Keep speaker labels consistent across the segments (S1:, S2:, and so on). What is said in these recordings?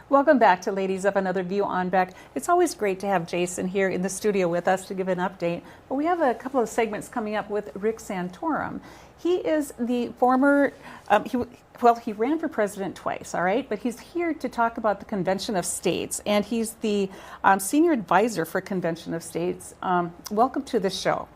S1: Welcome back to Ladies of Another View on Beck. It's always great to have Jason here in the studio with us to give an update. But we have a couple of segments coming up with Rick Santorum. He is the former, he ran for president twice, all right? But he's here to talk about the Convention of States, and he's the senior advisor for Convention of States. Welcome to the show.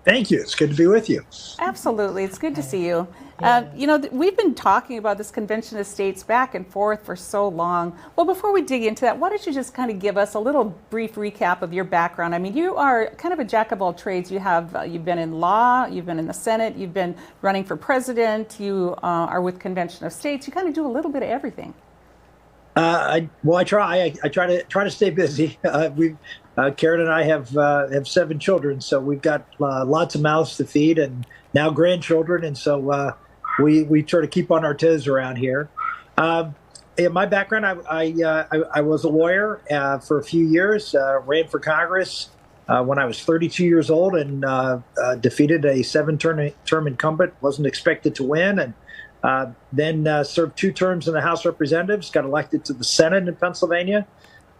S2: Thank you. It's good to be with you.
S1: Absolutely. It's good to see you.
S3: Yeah.
S1: We've been talking about this Convention of States back and forth for so long. Well, before we dig into that, why don't you just kind of give us a little brief recap of your background? I mean, you are kind of a jack of all trades. You've been in law, you've been in the Senate, you've been running for president, you are with Convention of States. You kind of do a little bit of everything.
S2: I try to stay busy. Karen and I have 7 children, so we've got lots of mouths to feed, and now grandchildren, and so we try to keep on our toes around here. In my background, I was a lawyer for a few years. Ran for Congress when I was 32 years old, and defeated a 7-term incumbent. Wasn't expected to win, and then served 2 terms in the House of Representatives. Got elected to the Senate in Pennsylvania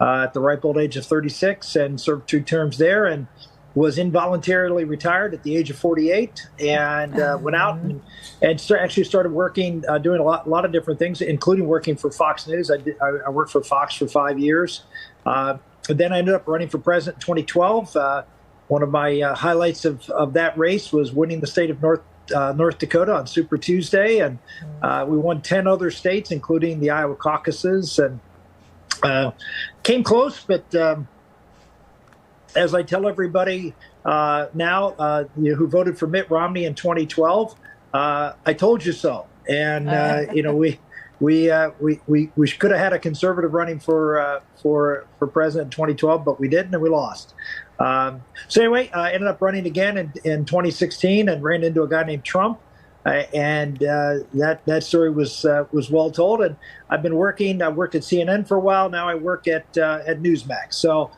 S2: at the ripe old age of 36, and served 2 terms there, and was involuntarily retired at the age of 48, and went out and actually started working, doing a lot of different things, including working for Fox News. I worked for Fox for 5 years. Then I ended up running for president in 2012. One of my highlights of that race was winning the state of North Dakota on Super Tuesday, and we won 10 other states, including the Iowa caucuses, and came close, but as I tell everybody now, who voted for Mitt Romney in 2012, I told you so. And we could have had a conservative running for president in 2012, but we didn't, and we lost. So anyway, I ended up running again in 2016 and ran into a guy named Trump. And that story was well told. And I've been working. I worked at CNN for a while. Now I work at Newsmax. So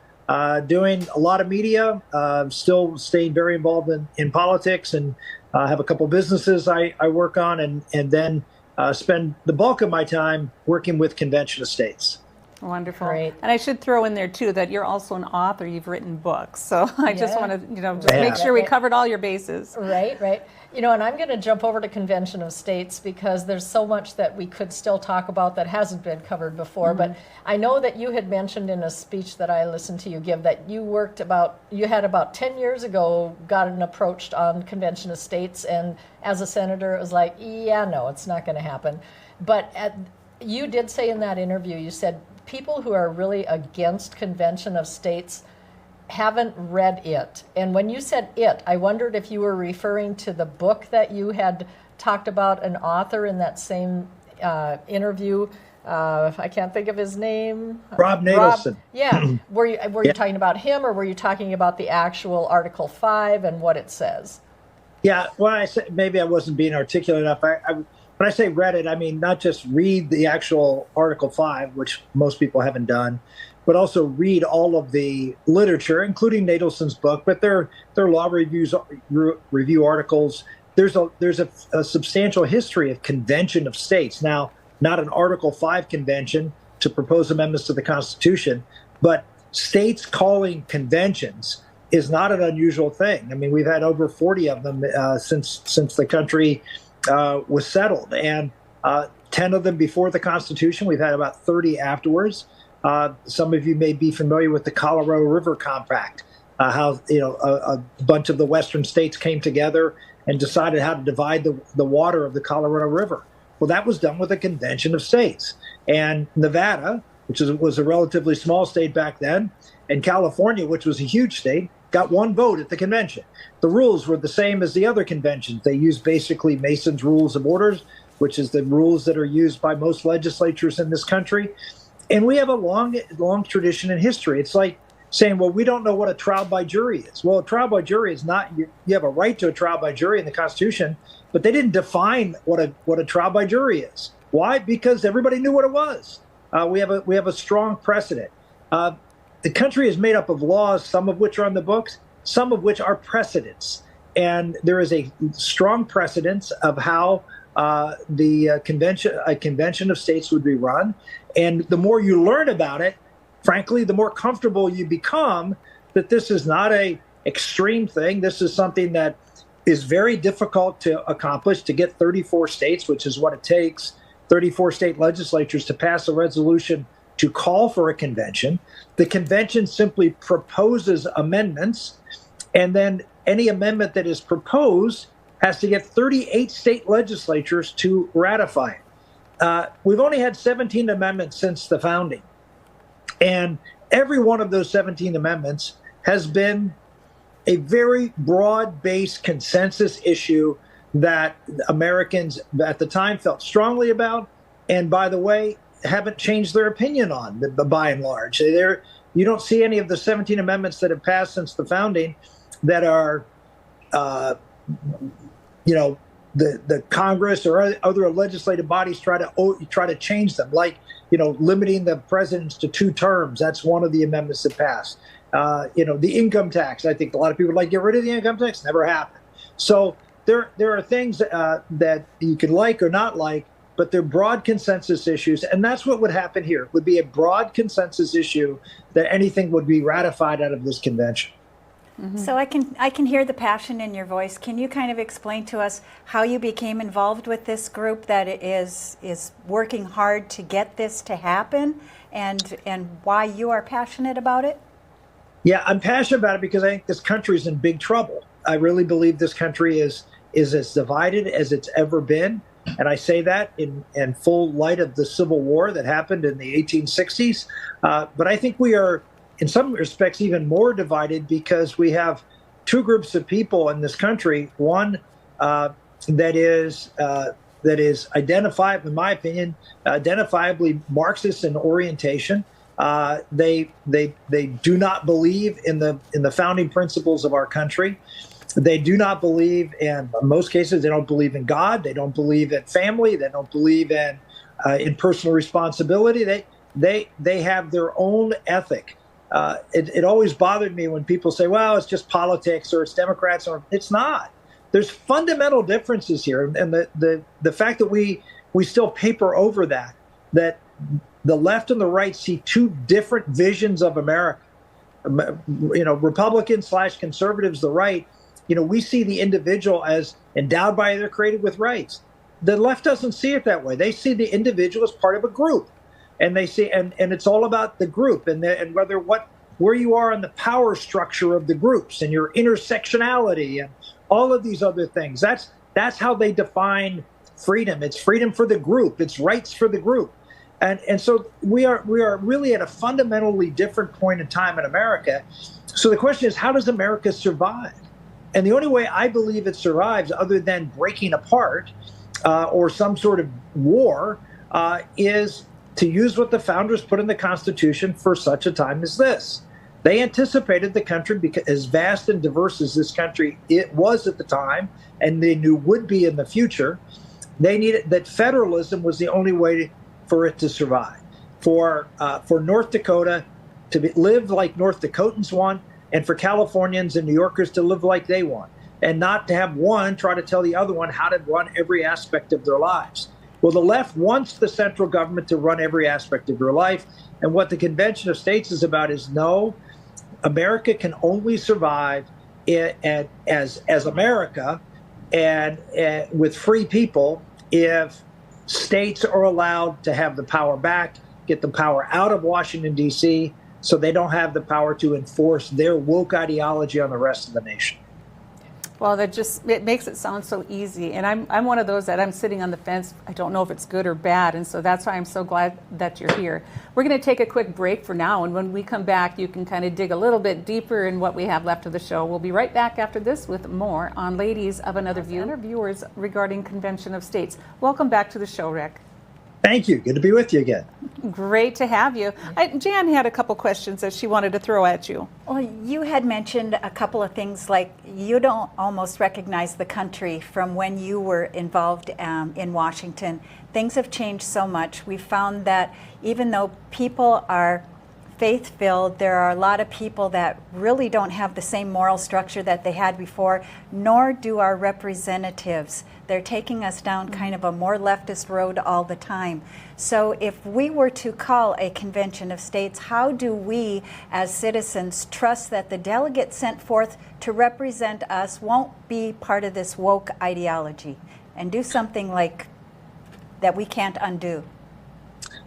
S2: doing a lot of media. Still staying very involved in politics, and have a couple businesses I work on, and then spend the bulk of my time working with Convention of States.
S1: Wonderful.
S3: Great.
S1: And I should throw in there too that you're also an author. You've written books. So I just want to make sure we covered all your bases.
S3: Right. And I'm going to jump over to Convention of States because there's so much that we could still talk about that hasn't been covered before. Mm-hmm. But I know that you had mentioned in a speech that I listened to you give that you had about 10 years ago gotten approached on Convention of States, and as a senator, it was like, yeah, no, it's not going to happen. But you did say in that interview, you said people who are really against Convention of States haven't read it. And when you said it, I wondered if you were referring to the book that you had talked about an author in that same interview. I can't think of his name.
S2: Rob Natelson.
S3: Yeah. Were you talking about him, or were you talking about the actual Article 5 and what it says?
S2: Yeah. Well, I said maybe I wasn't being articulate enough. When I say read it, I mean not just read the actual Article 5, which most people haven't done, but also read all of the literature, including Natelson's book. But their law review articles. There's a substantial history of Convention of States. Now, not an Article 5 convention to propose amendments to the Constitution, but states calling conventions is not an unusual thing. I mean, we've had over 40 of them since the country was settled, and 10 of them before the Constitution. We've had about 30 afterwards. Some of you may be familiar with the Colorado River Compact, how a bunch of the western states came together and decided how to divide the water of the Colorado River. Well, that was done with a Convention of States. And Nevada, which was a relatively small state back then, and California, which was a huge state, got 1 vote at the convention. The rules were the same as the other conventions. They used basically Mason's Rules of Orders, which is the rules that are used by most legislatures in this country. And we have a long tradition in history. It's like saying, well, we don't know what a trial by jury is. Well, a trial by jury is not, you have a right to a trial by jury in the Constitution, but they didn't define what a trial by jury is. Why? Because everybody knew what it was. We have a strong precedent. The country is made up of laws, some of which are on the books, some of which are precedents. And there is a strong precedence of how a convention of states would be run. And the more you learn about it, frankly, the more comfortable you become that this is not a extreme thing. This is something that is very difficult to accomplish, to get 34 states, which is what it takes, 34 state legislatures to pass a resolution to call for a convention. The convention simply proposes amendments, and then any amendment that is proposed has to get 38 state legislatures to ratify it. We've only had 17 amendments since the founding, and every one of those 17 amendments has been a very broad-based consensus issue that Americans at the time felt strongly about, and by the way, haven't changed their opinion on by and large. You don't see any of the 17 amendments that have passed since the founding that are, the Congress or other legislative bodies try to change them, like limiting the presidents to 2 terms. That's one of the amendments that passed. The income tax. I think a lot of people would like to get rid of the income tax. Never happened. So there are things that you can like or not like, but they're broad consensus issues, and that's what would happen here. It would be a broad consensus issue that anything would be ratified out of this convention.
S4: Mm-hmm. So I can hear the passion in your voice. Can you kind of explain to us how you became involved with this group that is working hard to get this to happen, and why you are passionate about it?
S2: Yeah, I'm passionate about it because I think this country is in big trouble. I really believe this country is as divided as it's ever been. And I say that in full light of the Civil War that happened in the 1860s. But I think we are, in some respects, even more divided because we have 2 groups of people in this country. One that is identified, in my opinion, identifiably Marxist in orientation. They do not believe in the founding principles of our country. They do not believe, in most cases, they don't believe in God. They don't believe in family. They don't believe in personal responsibility. They have their own ethic. It always bothered me when people say, "Well, it's just politics," or "It's Democrats," or it's not. There's fundamental differences here, and the fact that we still paper over that the left and the right see 2 different visions of America. Republicans/conservatives, the right. We see the individual as endowed by, they're created with rights. The left doesn't see it that way. They see the individual as part of a group, and they see, and it's all about the group and where you are in the power structure of the groups and your intersectionality and all of these other things. That's how they define freedom. It's freedom for the group. It's rights for the group. And so we are really at a fundamentally different point in time in America. So the question is, how does America survive? And the only way I believe it survives, other than breaking apart or some sort of war, is to use what the founders put in the Constitution for such a time as this. They anticipated the country, because as vast and diverse as this country it was at the time, and they knew would be in the future, they needed that federalism was the only way for it to survive. For North Dakota to live like North Dakotans want, and for Californians and New Yorkers to live like they want, and not to have one try to tell the other one how to run every aspect of their lives. Well, the left wants the central government to run every aspect of your life. And what the Convention of States is about is, no, America can only survive as America and with free people if states are allowed to have the power back, get the power out of Washington, D.C., so they don't have the power to enforce their woke ideology on the rest of the nation.
S1: Well, it makes it sound so easy. And I'm one of those that I'm sitting on the fence. I don't know if it's good or bad. And so that's why I'm so glad that you're here. We're going to take a quick break for now. And when we come back, you can kind of dig a little bit deeper in what we have left of the show. We'll be right back after this with more on Ladies of Another View, interviewers regarding Convention of States. Welcome back to the show, Rick.
S2: Thank you. Good to be with you again.
S1: Great to have you. Jan had a couple questions that she wanted to throw at you.
S4: Well, you had mentioned a couple of things like you don't almost recognize the country from when you were involved in Washington. Things have changed so much. We found that even though people are faith-filled, there are a lot of people that really don't have the same moral structure that they had before, nor do our representatives they're taking us down kind of a more leftist road all the time. So if we were to call a convention of states, how do we as citizens trust that the delegates sent forth to represent us won't be part of this woke ideology and do something like that we can't undo?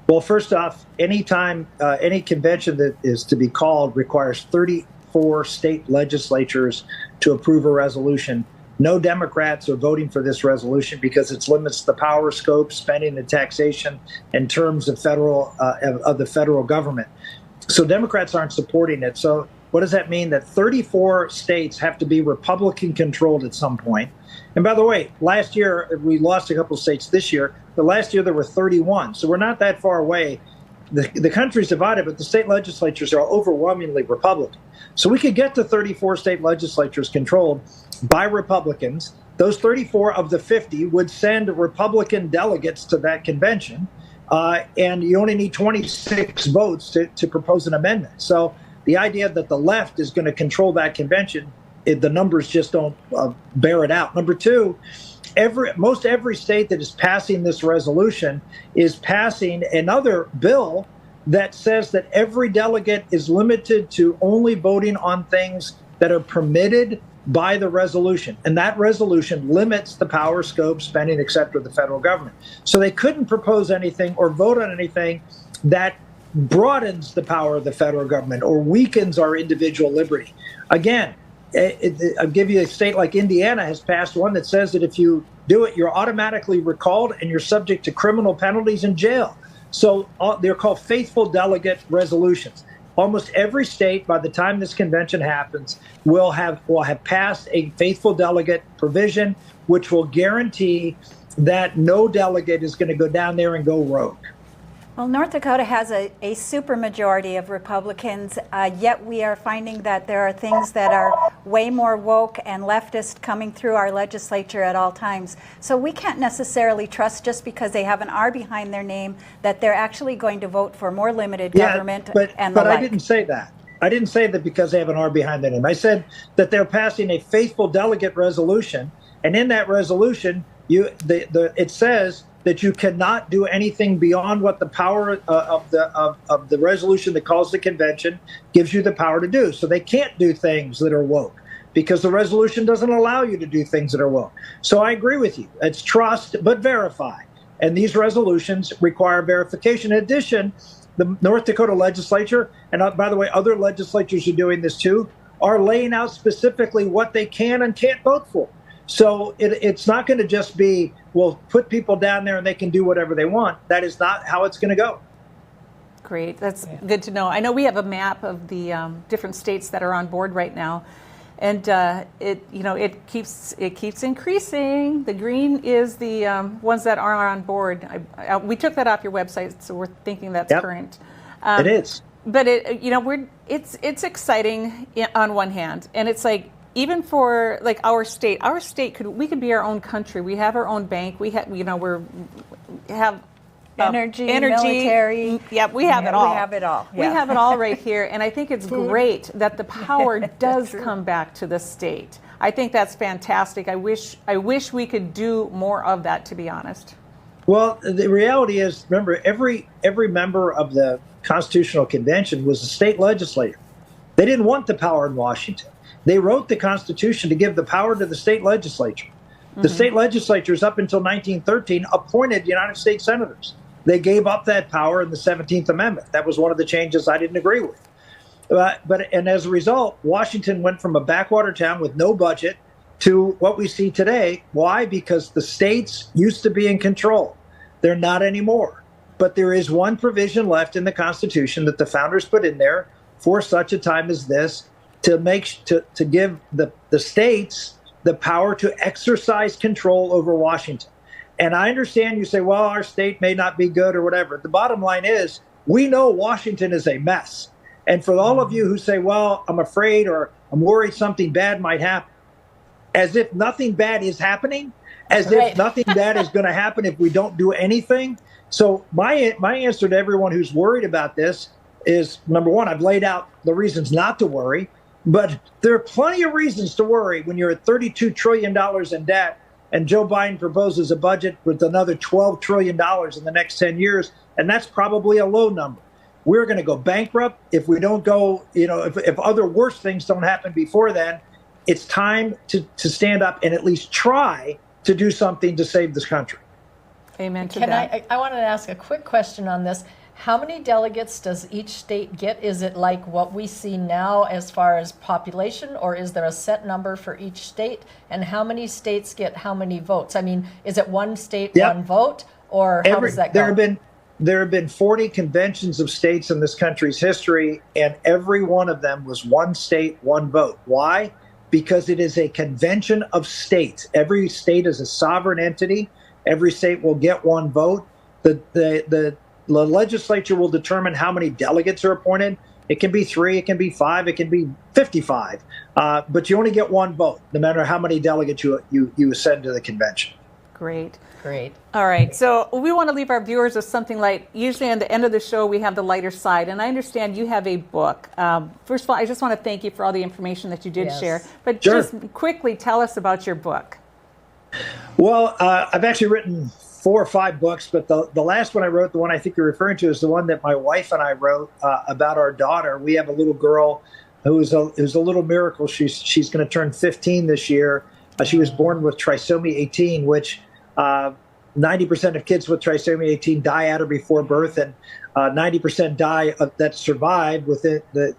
S2: Well, first off, anytime any convention that is to be called requires 34 state legislatures to approve a resolution. No Democrats are voting for this resolution because it limits the power, scope, spending, and taxation in terms of the federal government. So Democrats aren't supporting it. So what does that mean? That 34 states have to be Republican controlled at some point. And by the way, last year, we lost a couple of states this year, but last year there were 31. So we're not that far away. The country's divided, but the state legislatures are overwhelmingly Republican. So we could get to 34 state legislatures controlled by Republicans. Those 34 of the 50 would send Republican delegates to that convention. And you only need 26 votes to propose an amendment. So the idea that the left is going to control that convention, the numbers just don't bear it out. Number two, most every state that is passing this resolution is passing another bill that says that every delegate is limited to only voting on things that are permitted by the resolution. And that resolution limits the power, scope, spending, et cetera, of the federal government. So they couldn't propose anything or vote on anything that broadens the power of the federal government or weakens our individual liberty. Again, I'll give you a state like Indiana has passed one that says that if you do it, you're automatically recalled and you're subject to criminal penalties and jail. So they're called faithful delegate resolutions. Almost every state, by the time this convention happens, will have passed a faithful delegate provision, which will guarantee that no delegate is going to go down there and go rogue.
S4: Well, North Dakota has a supermajority of Republicans, yet we are finding that there are things that are way more woke and leftist coming through our legislature at all times. So we can't necessarily trust just because they have an R behind their name that they're actually going to vote for more limited government and the like.
S2: But I didn't say that. I didn't say that because they have an R behind their name. I said that they're passing a faithful delegate resolution, and in that resolution, it says that you cannot do anything beyond what the power of the resolution that calls the convention gives you the power to do. So they can't do things that are woke because the resolution doesn't allow you to do things that are woke. So I agree with you. It's trust but verify. And these resolutions require verification. In addition, the North Dakota legislature, and by the way, other legislatures are doing this too, are laying out specifically what they can and can't vote for. So it's not going to just be, well, put people down there and they can do whatever they want. That is not how it's going to go.
S1: Great. That's good to know. I know we have a map of the different states that are on board right now, and it keeps increasing. The green is the ones that are on board. We took that off your website, so we're thinking that's current.
S2: It is.
S1: But it's exciting on one hand, and it's like, even for like our state we could be our own country. We have our own bank. We have
S4: energy, military.
S1: Yeah, we have it all.
S4: We have it all. Yeah.
S1: We have it all right here, and I think it's great that the power does come back to the state. I think that's fantastic. I wish we could do more of that, to be honest.
S2: Well, the reality is, remember, every member of the Constitutional Convention was a state legislator. They didn't want the power in Washington. They wrote the Constitution to give the power to the state legislature. The state legislatures up until 1913 appointed United States senators. They gave up that power in the 17th Amendment. That was one of the changes I didn't agree with. And as a result, Washington went from a backwater town with no budget to what we see today. Why? Because the states used to be in control. They're not anymore. But there is one provision left in the Constitution that the founders put in there for such a time as this, to give the states the power to exercise control over Washington. And I understand you say, well, our state may not be good or whatever. The bottom line is, we know Washington is a mess. And for all of you who say, well, I'm afraid or I'm worried something bad might happen, as if nothing bad is happening, as if nothing bad is going to happen if we don't do anything. So my answer to everyone who's worried about this is, number one, I've laid out the reasons not to worry. But there are plenty of reasons to worry when you're at $32 trillion in debt and Joe Biden proposes a budget with another $12 trillion in the next 10 years, and that's probably a low number. We're going to go bankrupt if we don't go, if other worse things don't happen before then. It's time to stand up and at least try to do something to save this country.
S1: Amen to that.
S3: I wanted to ask a quick question on this. How many delegates does each state get? Is it like what we see now as far as population, or is there a set number for each state? And how many states get how many votes? I mean, is it one state, one vote, or how does that go?
S2: There have been 40 conventions of states in this country's history, and every one of them was one state, one vote. Why? Because it is a convention of states. Every state is a sovereign entity. Every state will get one vote. The legislature will determine how many delegates are appointed. It can be 3, it can be 5, it can be 55. But you only get one vote, no matter how many delegates you send to the convention.
S1: Great.
S3: All
S1: right. So we want to leave our viewers with something light. Usually at the end of the show, we have the lighter side. And I understand you have a book. First of all, I just want to thank you for all the information that you did share. But just quickly tell us about your book.
S2: Well, I've actually written 4 or 5 books, but the last one I wrote, the one I think you're referring to, is the one that my wife and I wrote about our daughter. We have a little girl who's a little miracle. She's going to turn 15 this year. She was born with trisomy 18, which 90% of kids with trisomy 18 die at or before birth, and 90% die that survive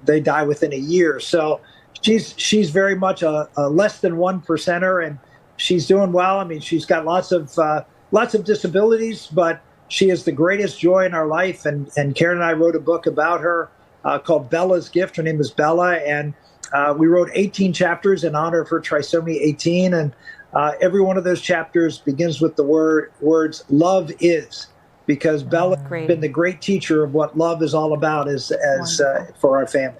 S2: they die within a year. So she's very much a less than 1%er, and she's doing well. I mean, she's got lots of disabilities, but she is the greatest joy in our life. And Karen and I wrote a book about her called Bella's Gift. Her name is Bella, and we wrote 18 chapters in honor of her trisomy 18. And every one of those chapters begins with the words "love is," because Bella has been the great teacher of what love is all about for our family.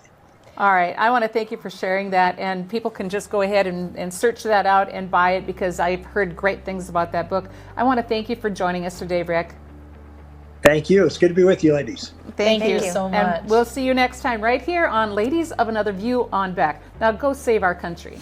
S1: All right. I want to thank you for sharing that. And people can just go ahead and search that out and buy it, because I've heard great things about that book. I want to thank you for joining us today, Rick.
S2: Thank you. It's good to be with you, ladies.
S1: Thank you
S3: so much.
S1: And we'll see you next time right here on Ladies of Another View on Beck. Now go save our country.